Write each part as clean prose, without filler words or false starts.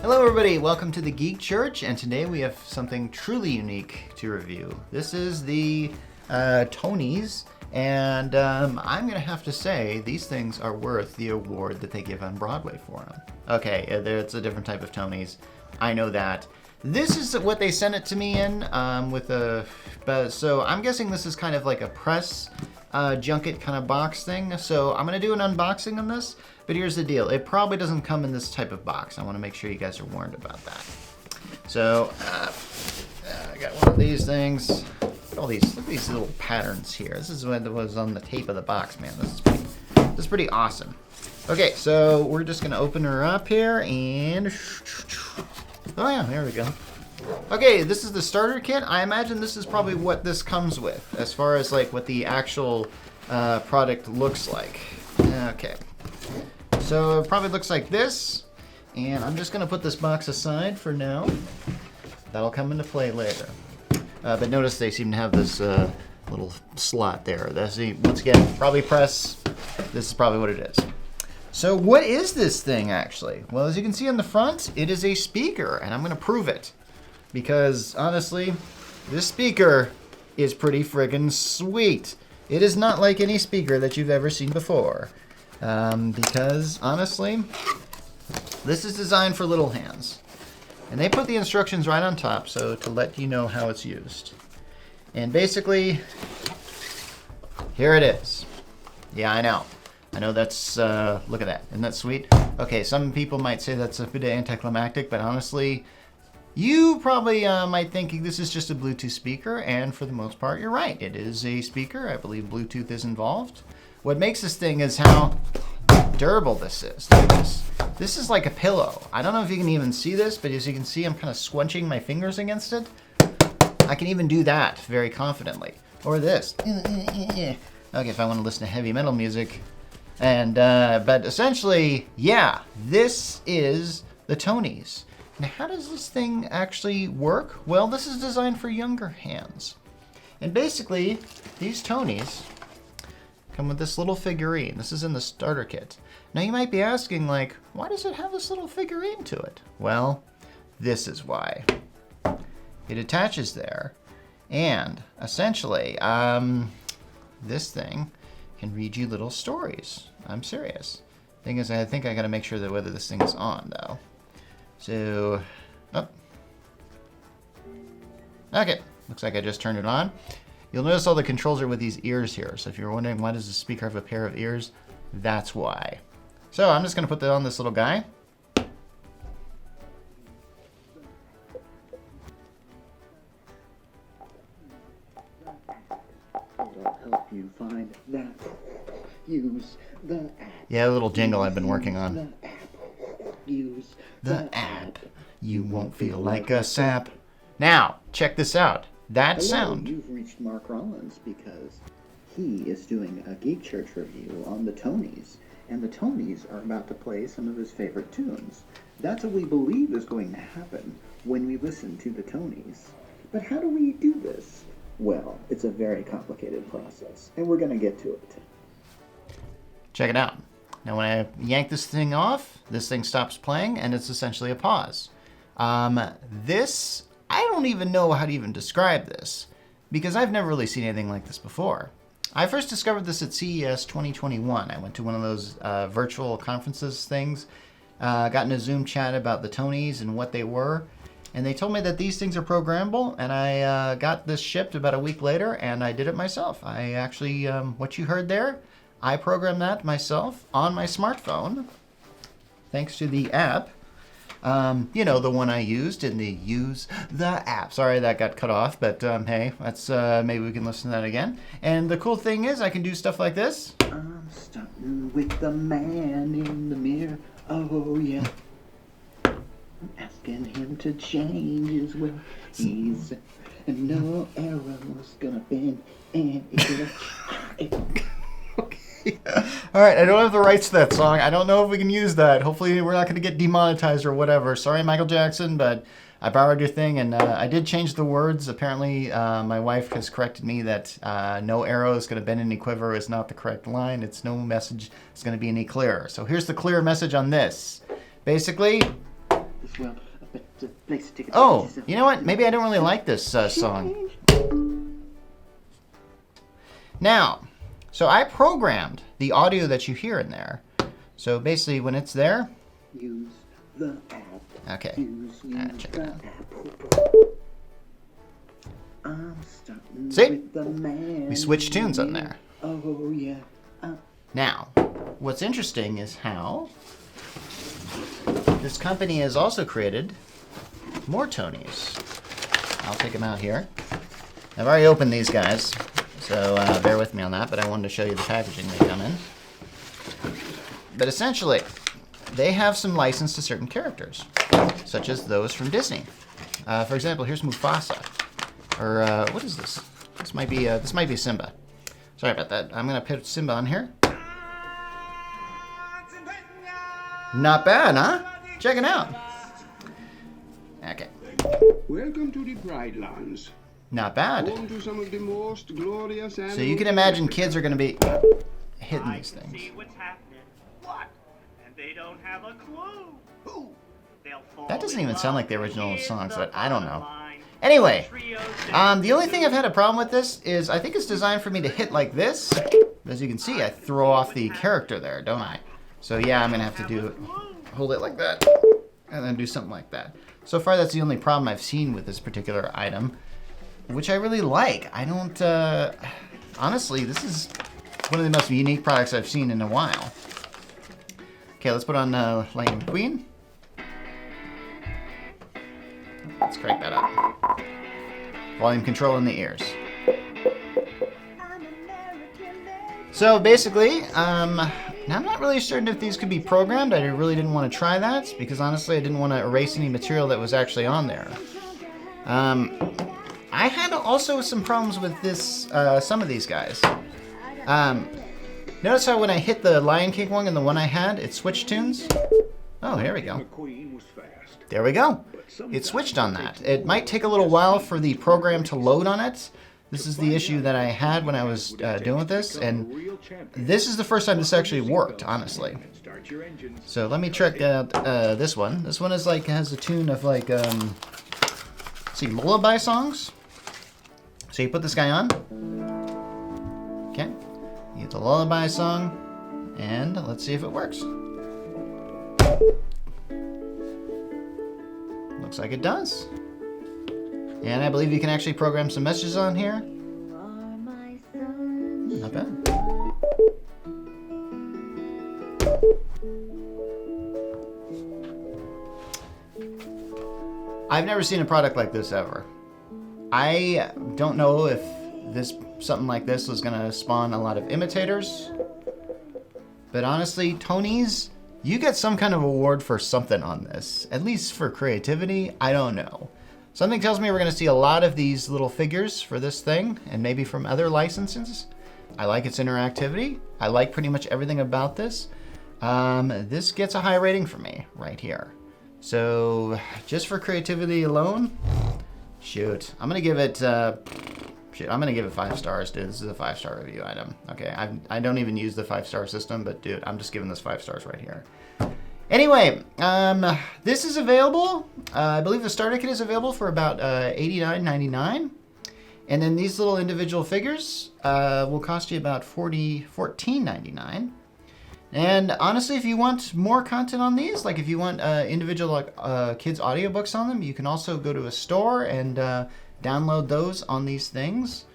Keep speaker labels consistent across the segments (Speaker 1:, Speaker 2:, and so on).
Speaker 1: Hello everybody, welcome to the Geek Church, and today we have something truly unique to review. This is the Tonies, and I'm going to have to say these things are worth the award that they give on Broadway for them. Okay, it's a different type of Tonies, I know that. This is what they sent it to me in, so I'm guessing this is kind of like a press junket kind of box thing, so I'm going to do an unboxing on this. But here's the deal. It probably doesn't come in this type of box. I want to make sure you guys are warned about that. So, I got one of these things. Look at these little patterns here. This is what was on the tape of the box, man. This is pretty awesome. Okay, so we're just going to open her up here and... Oh yeah, there we go. Okay, this is the starter kit. I imagine this is probably what this comes with, as far as like what the actual product looks like. Okay. So it probably looks like this, and I'm just going to put this box aside for now. That'll come into play later. But notice they seem to have this little slot there. Once again, probably press. This is probably what it is. So what is this thing actually? Well, as you can see on the front, it is a speaker, and I'm going to prove it. Because honestly, this speaker is pretty friggin' sweet. It is not like any speaker that you've ever seen before. Because, honestly, this is designed for little hands. And they put the instructions right on top, so to let you know how it's used. And basically, here it is. Yeah, I know. I know that's, look at that. Isn't that sweet? Okay, some people might say that's a bit anticlimactic, but honestly, you probably might think this is just a Bluetooth speaker, and for the most part, you're right. It is a speaker. I believe Bluetooth is involved. What makes this thing is how durable this is. Look at this. This is like a pillow. I don't know if you can even see this, but as you can see, I'm kind of squunching my fingers against it. I can even do that very confidently. Or this. Okay, if I want to listen to heavy metal music. And but essentially, yeah, this is the Tonies. Now, how does this thing actually work? Well, this is designed for younger hands. And basically, these Tonies come with this little figurine. This is in the starter kit. Now you might be asking, like, why does it have this little figurine to it? Well, this is why. It attaches there, and essentially, this thing can read you little stories. I'm serious. Thing is, I think I gotta make sure that whether this thing is on, though. So, oh. Okay, looks like I just turned it on. You'll notice all the controls are with these ears here. So if you're wondering why does the speaker have a pair of ears, that's why. So I'm just going to put that on this little guy.
Speaker 2: It'll help you find that. Use the app.
Speaker 1: Yeah, a little jingle I've been working on.
Speaker 2: The app. Use
Speaker 1: the app. You won't feel like a sap. Now, check this out. That
Speaker 2: Hello,
Speaker 1: sound.
Speaker 2: You've reached Mark Rollins because he is doing a Geek Church review on the Tonies, and the Tonies are about to play some of his favorite tunes. That's what we believe is going to happen when we listen to the Tonies. But how do we do this? Well, it's a very complicated process, and we're going to get to it.
Speaker 1: Check it out. Now when I yank this thing off, this thing stops playing, and it's essentially a pause. I don't even know how to even describe this, because I've never really seen anything like this before. I first discovered this at CES 2021. I went to one of those virtual conferences things, got in a Zoom chat about the Tonies and what they were, and they told me that these things are programmable, and I got this shipped about a week later, and I did it myself. I actually, what you heard there, I programmed that myself on my smartphone, thanks to the app. You know, the one I used in the Use the App. Sorry, that got cut off, but hey, that's maybe we can listen to that again. And the cool thing is I can do stuff like this.
Speaker 2: I'm starting with the man in the mirror, oh yeah. I'm asking him to change his ways, and no arrow's gonna bend, and
Speaker 1: All right, I don't have the rights to that song. I don't know if we can use that. Hopefully we're not going to get demonetized or whatever. Sorry, Michael Jackson, but I borrowed your thing, and I did change the words. Apparently, my wife has corrected me that no arrow is going to bend any quiver is not the correct line. It's no message is going to be any clearer. So here's the clear message on this. Basically,
Speaker 2: this world a better place to take
Speaker 1: Oh, you know what? Maybe I don't really like this song. Now, so I programmed the audio that you hear in there. So basically, when it's there...
Speaker 2: Use the app.
Speaker 1: Okay.
Speaker 2: Use
Speaker 1: check
Speaker 2: the
Speaker 1: it out.
Speaker 2: app. I'm starting
Speaker 1: See?
Speaker 2: with the man.
Speaker 1: We switch tunes on there.
Speaker 2: Oh, yeah.
Speaker 1: Now, what's interesting is how this company has also created more Tonies. I'll take them out here. I've already opened these guys, so bear with me on that, but I wanted to show you the packaging they come in. But essentially, they have some license to certain characters, such as those from Disney. For example, here's Mufasa. Or, what is this? This might be Simba. Sorry about that. I'm going to put Simba on here. Not bad, huh? Check it out. Okay.
Speaker 3: Welcome to the Pride Lands.
Speaker 1: Not bad.
Speaker 3: Home to some of the most glorious animals.
Speaker 1: So you can imagine kids are going to be hitting these
Speaker 4: I can
Speaker 1: things.
Speaker 4: see what's happening. What? And they don't have a clue. Who? They'll fall
Speaker 1: That doesn't
Speaker 4: in
Speaker 1: even sound
Speaker 4: love
Speaker 1: like the original
Speaker 4: with
Speaker 1: songs,
Speaker 4: the
Speaker 1: but I don't know.
Speaker 4: line.
Speaker 1: Anyway,
Speaker 4: Trios
Speaker 1: the only thing I've had a problem with this is I think it's designed for me to hit like this. As you can see, I throw off the character there, don't I? So yeah, I'm going to have to hold it like that, and then do something like that. So far, that's the only problem I've seen with this particular item, which I really like. I don't, honestly, this is one of the most unique products I've seen in a while. Okay, let's put on Lightning Queen. Let's crank that up. Volume control in the ears. So basically, now I'm not really certain if these could be programmed. I really didn't want to try that because honestly I didn't want to erase any material that was actually on there. I had also some problems with this, some of these guys. Notice how when I hit the Lion King one and the one I had, it switched tunes? Oh, here we go. There we go. It switched on that. It might take a little while for the program to load on it. This is the issue that I had when I was doing with this, and this is the first time this actually worked, honestly. So let me check out this one. This one is like has a tune of like let's see, lullaby songs. So you put this guy on. Okay. You get the lullaby song, and let's see if it works. Looks like it does. And I believe you can actually program some messages on here. Not bad. I've never seen a product like this ever. I don't know if something like this is going to spawn a lot of imitators. But honestly, Tonies, you get some kind of award for something on this. At least for creativity, I don't know. Something tells me we're going to see a lot of these little figures for this thing, and maybe from other licenses. I like its interactivity. I like pretty much everything about this. This gets a high rating for me right here. So just for creativity alone, shoot, I'm going to give it, I'm going to give it 5 stars, dude. This is a 5-star review item. Okay, I don't even use the 5-star system, but dude, I'm just giving this 5 stars right here. Anyway, this is available. I believe the starter kit is available for about $89.99. And then these little individual figures will cost you about $14.99. And honestly, if you want more content on these, like if you want individual kids' audiobooks on them, you can also go to a store and download those on these things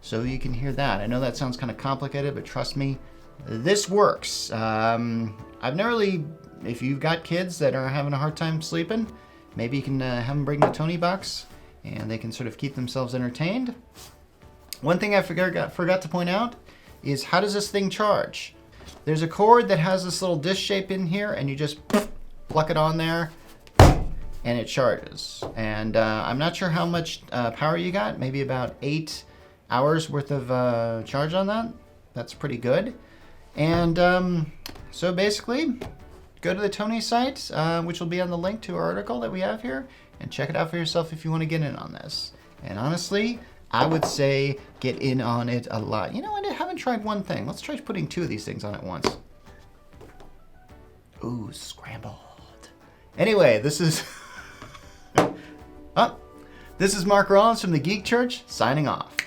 Speaker 1: so you can hear that. I know that sounds kind of complicated, but trust me, this works. I've never really... If you've got kids that are having a hard time sleeping, maybe you can have them bring the Toniebox and they can sort of keep themselves entertained. One thing I forgot to point out is how does this thing charge? There's a cord that has this little disc shape in here and you just pluck it on there and it charges. And I'm not sure how much power you got, maybe about 8 hours worth of charge on that. That's pretty good. And so basically, go to the Tonies site, which will be on the link to our article that we have here, and check it out for yourself if you want to get in on this. And honestly, I would say get in on it a lot. You know what? I haven't tried one thing. Let's try putting 2 of these things on at once. Ooh, scrambled. Anyway, this is this is Mark Rollins from the Geek Church signing off.